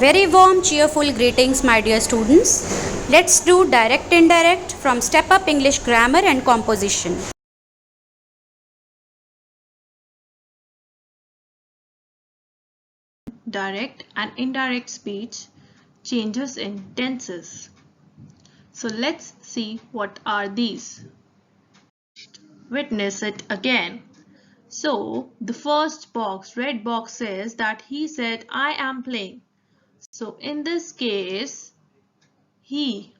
Very warm, cheerful greetings, my dear students. Let's do direct indirect from Step Up English Grammar and Composition. Direct and indirect speech changes in tenses. So let's see what are these. Witness it again. So the first box, red box, says that he said, I am playing. So in this case, he.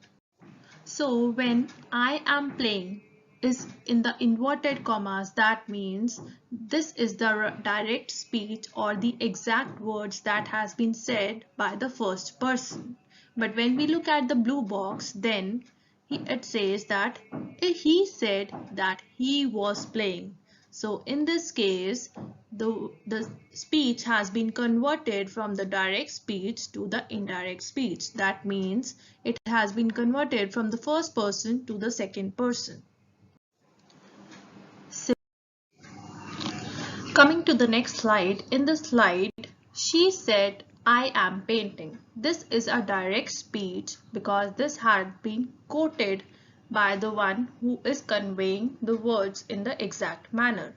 So when I am playing is in the inverted commas, that means this is the direct speech or the exact words that has been said by the first person. But when we look at the blue box, then it says that he said that he was playing. So in this case, the speech has been converted from the direct speech to the indirect speech. That means it has been converted from the first person to the second person. So, coming to the next slide, in this slide, she said, I am painting. This is a direct speech because this had been quoted by the one who is conveying the words in the exact manner.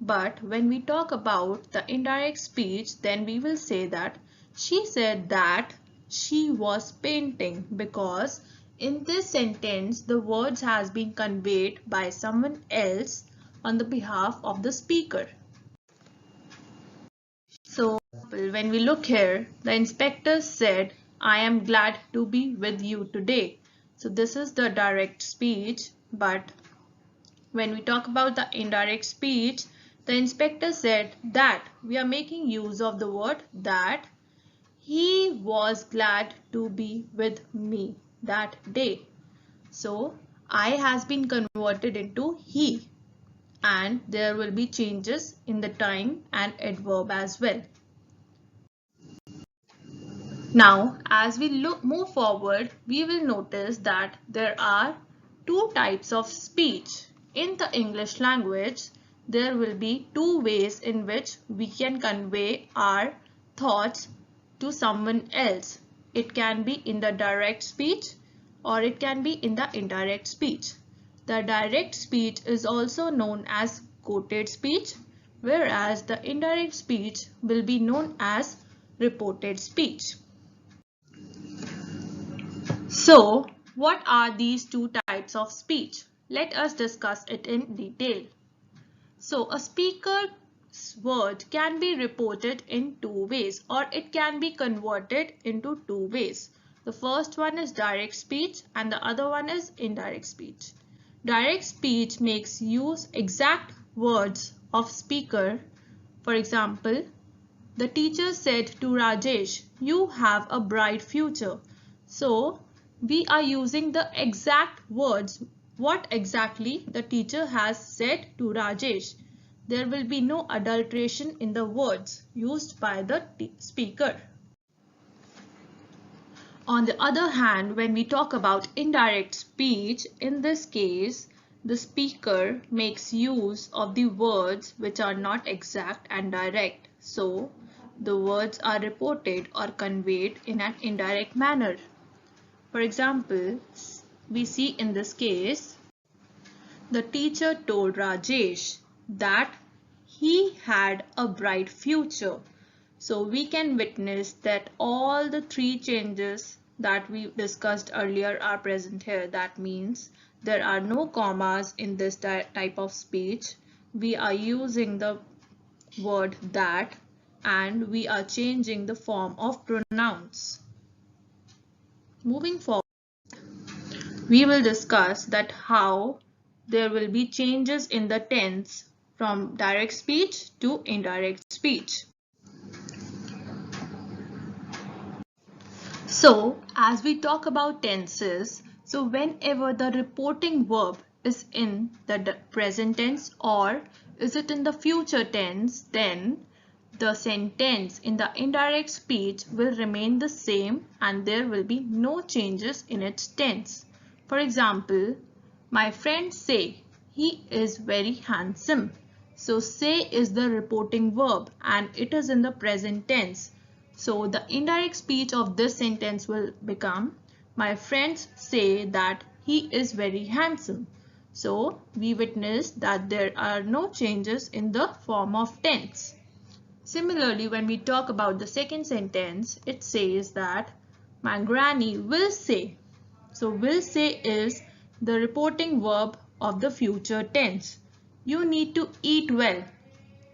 But when we talk about the indirect speech, then we will say that she said that she was painting because in this sentence the words has been conveyed by someone else on the behalf of the speaker. So when we look here, the inspector said, I am glad to be with you today. So this is the direct speech, but when we talk about the indirect speech, the inspector said that we are making use of the word that he was glad to be with me that day. So I has been converted into he, and there will be changes in the time and adverb as well. Now, as we move forward, we will notice that there are two types of speech. In the English language, there will be two ways in which we can convey our thoughts to someone else. It can be in the direct speech or it can be in the indirect speech. The direct speech is also known as quoted speech, whereas the indirect speech will be known as reported speech. So, what are these two types of speech? Let us discuss it in detail. So, a speaker's word can be reported in two ways, or it can be converted into two ways. The first one is direct speech and the other one is indirect speech. Direct speech makes use exact words of speaker. For example, the teacher said to Rajesh, you have a bright future. So, we are using the exact words, what exactly the teacher has said to Rajesh. There will be no adulteration in the words used by the speaker. On the other hand, when we talk about indirect speech, in this case, the speaker makes use of the words which are not exact and direct. So, the words are reported or conveyed in an indirect manner. For example, we see in this case, the teacher told Rajesh that he had a bright future. So we can witness that all the three changes that we discussed earlier are present here. That means there are no commas in this type of speech. We are using the word that and we are changing the form of pronouns. Moving forward, we will discuss that how there will be changes in the tense from direct speech to indirect speech. So, as we talk about tenses, so whenever the reporting verb is in the present tense or is it in the future tense, then the sentence in the indirect speech will remain the same and there will be no changes in its tense. For example, my friends say he is very handsome. So say is the reporting verb and it is in the present tense. So the indirect speech of this sentence will become, my friends say that he is very handsome. So we witnessed that there are no changes in the form of tense. Similarly, when we talk about the second sentence, it says that my granny will say. So will say is the reporting verb of the future tense. You need to eat well.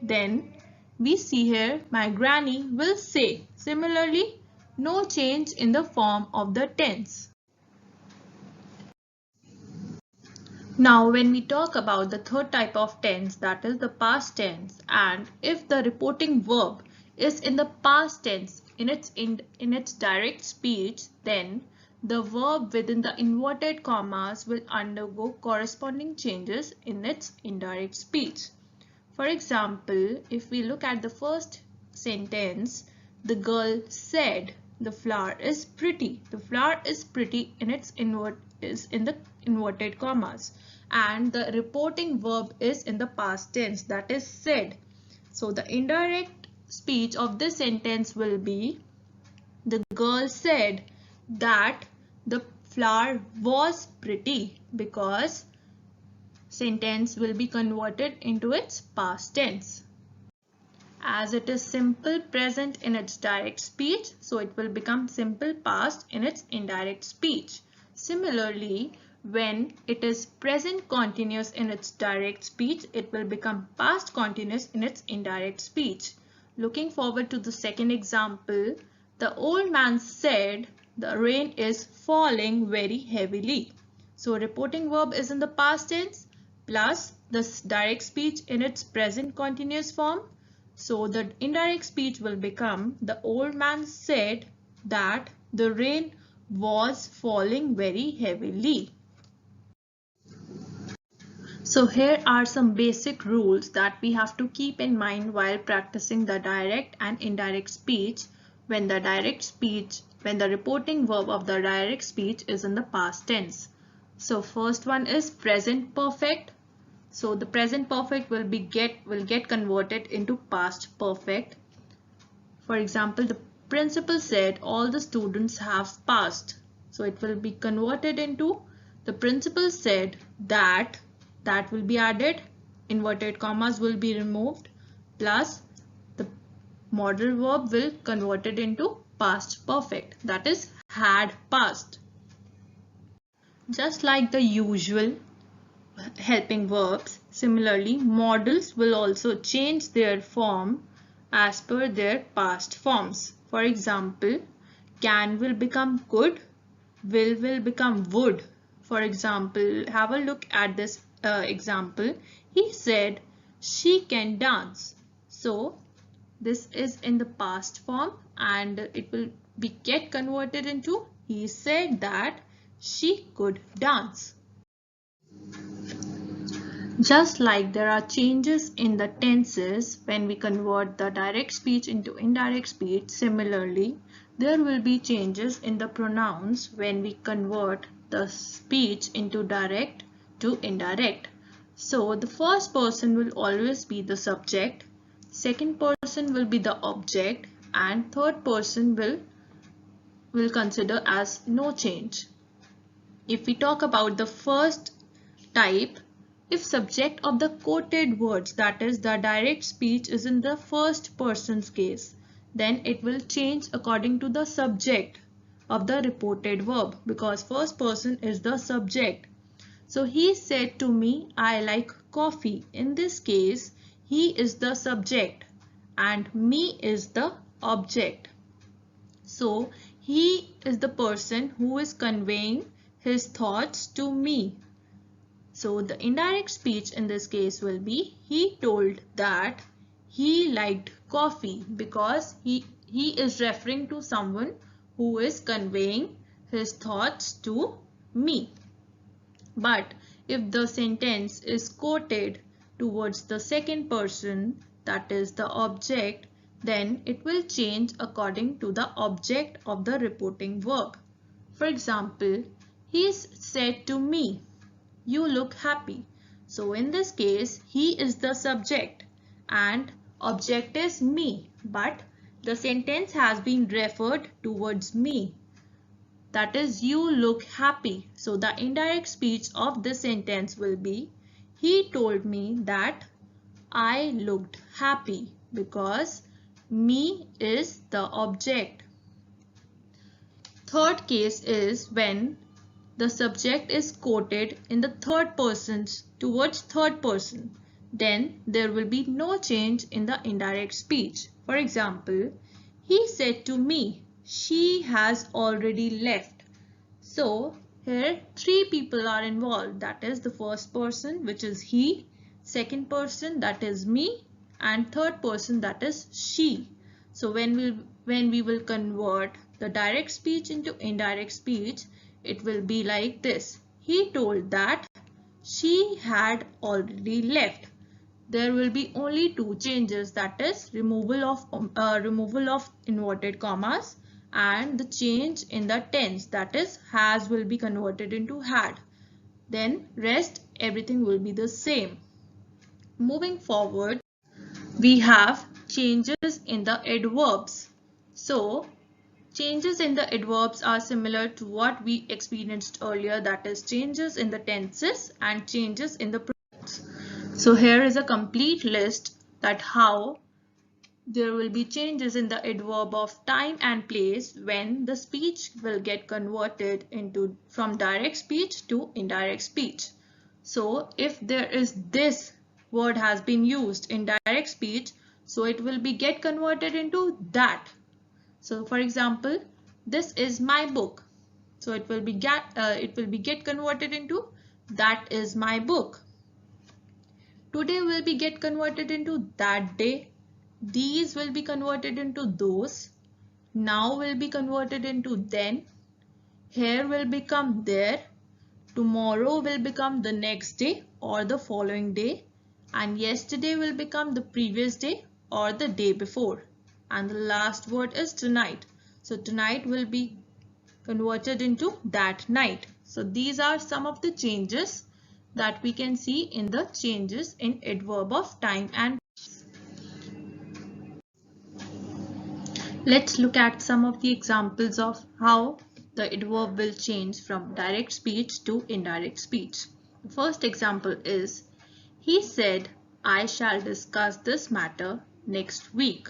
Then we see here my granny will say. Similarly, no change in the form of the tense. Now when we talk about the third type of tense, that is the past tense, and if the reporting verb is in the past tense in its direct speech, then the verb within the inverted commas will undergo corresponding changes in its indirect speech. For example, if we look at the first sentence, the girl said the flower is pretty. The flower is pretty in its is in the inverted commas, and the reporting verb is in the past tense, that is said. So the indirect speech of this sentence will be, the girl said that the flower was pretty, because sentence will be converted into its past tense. As it is simple present in its direct speech, so it will become simple past in its indirect speech. Similarly, when it is present continuous in its direct speech, it will become past continuous in its indirect speech. Looking forward to the second example, the old man said the rain is falling very heavily. So reporting verb is in the past tense plus the direct speech in its present continuous form. So the indirect speech will become, the old man said that the rain was falling very heavily. So here are some basic rules that we have to keep in mind while practicing the direct and indirect speech when the reporting verb of the direct speech is in the past tense. So first one is present perfect. So the present perfect will get converted into past perfect. For example, the principal said all the students have passed. So it will be converted into, the principal said that will be added, inverted commas will be removed, plus the modal verb will convert it into past perfect, that is had passed. Just like the usual helping verbs, similarly modals will also change their form as per their past forms. For example, can will become could, will become would. For example, have a look at this example. He said she can dance. So this is in the past form and it will get converted into, he said that she could dance. Just like there are changes in the tenses when we convert the direct speech into indirect speech, similarly, there will be changes in the pronouns when we convert the speech into direct to indirect. So the first person will always be the subject, second person will be the object, and third person will consider as no change. If we talk about the first type, if subject of the quoted words, that is the direct speech, is in the first person's case, then it will change according to the subject of the reported verb, because first person is the subject. So he said to me, I like coffee. In this case, he is the subject and me is the object. So he is the person who is conveying his thoughts to me. So the indirect speech in this case will be, he told that he liked coffee, because he is referring to someone who is conveying his thoughts to me. But if the sentence is quoted towards the second person, that is the object, then it will change according to the object of the reporting verb. For example, he said to me, you look happy. So in this case, he is the subject and object is me, but The sentence has been referred towards me. That is, you look happy. So the indirect speech of this sentence will be, he told me that I looked happy, because me is the object. Third case is when the subject is quoted in the third person towards third person. Then there will be no change in the indirect speech. For example, he said to me, she has already left. So here three people are involved. That is the first person, which is he, second person, that is me, and third person, that is she. So when we will convert the direct speech into indirect speech, it will be like this. He told that she had already left. There will be only two changes, that is removal of inverted commas and the change in the tense, that is has will be converted into had. Then rest everything will be the same. Moving forward, we have changes in the adverbs. So changes in the adverbs are similar to what we experienced earlier, that is changes in the tenses and changes in the pronouns. So here is a complete list that how there will be changes in the adverb of time and place when the speech will get converted into from direct speech to indirect speech. So if there is this word has been used in direct speech, so it will be get converted into that. So for example, this is my book. So it will be get converted into that is my book. Today will be get converted into that day. These will be converted into those. Now will be converted into then. Here will become there. Tomorrow will become the next day or the following day. And yesterday will become the previous day or the day before. And the last word is tonight. So tonight will be converted into that night. So these are some of the changes that we can see in the changes in adverb of time and let's look at some of the examples of how the adverb will change from direct speech to indirect speech. The first example is, he said, I shall discuss this matter next week.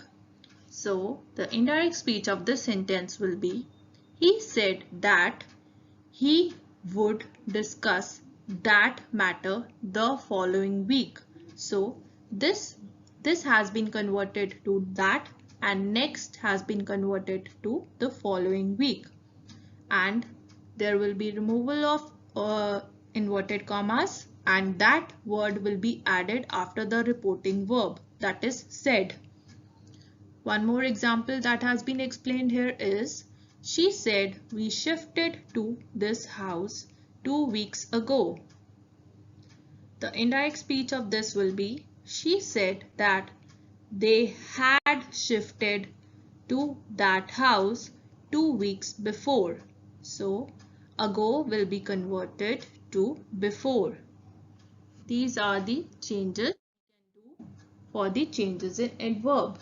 So the indirect speech of this sentence will be, he said that he would discuss that matter the following week. So this has been converted to that and next has been converted to the following week. And there will be removal of inverted commas and that word will be added after the reporting verb, that is said. One more example that has been explained here is, she said we shifted to this house 2 weeks ago. The indirect speech of this will be, she said that they had shifted to that house 2 weeks before. So ago will be converted to before. These are the changes we can do for the changes in adverb.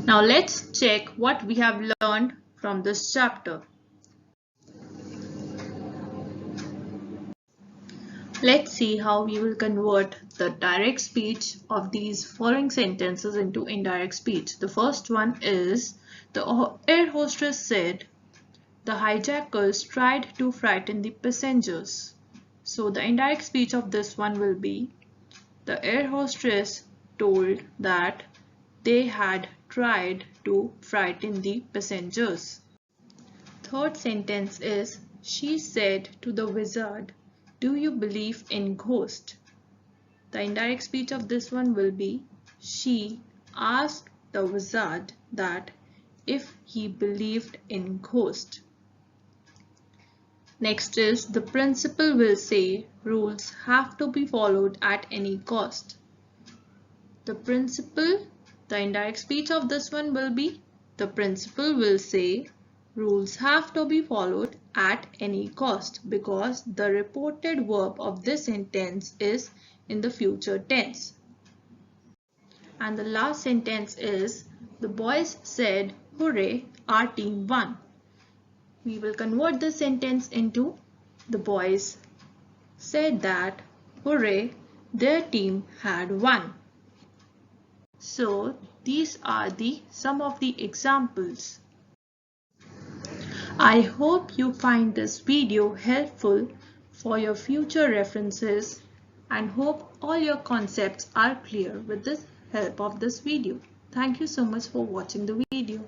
Now let's check what we have learned from this chapter. Let's see how we will convert the direct speech of these following sentences into indirect speech. The first one is, the air hostess said, the hijackers tried to frighten the passengers. So the indirect speech of this one will be, the air hostess told that they had tried to frighten the passengers. Third sentence is, she said to the wizard, do you believe in ghosts? The indirect speech of this one will be, she asked the wizard that if he believed in ghosts. Next is, the principal will say rules have to be followed at any cost. The principal, the indirect speech of this one will be, the principal will say rules have to be followed at any cost, because the reported verb of this sentence is in the future tense. And the last sentence is, The boys said, "Hooray, our team won." We will convert the sentence into the boys said that, "Hooray, their team had won." So these are some of the examples. I hope you find this video helpful for your future references and hope all your concepts are clear with the help of this video. Thank you so much for watching the video.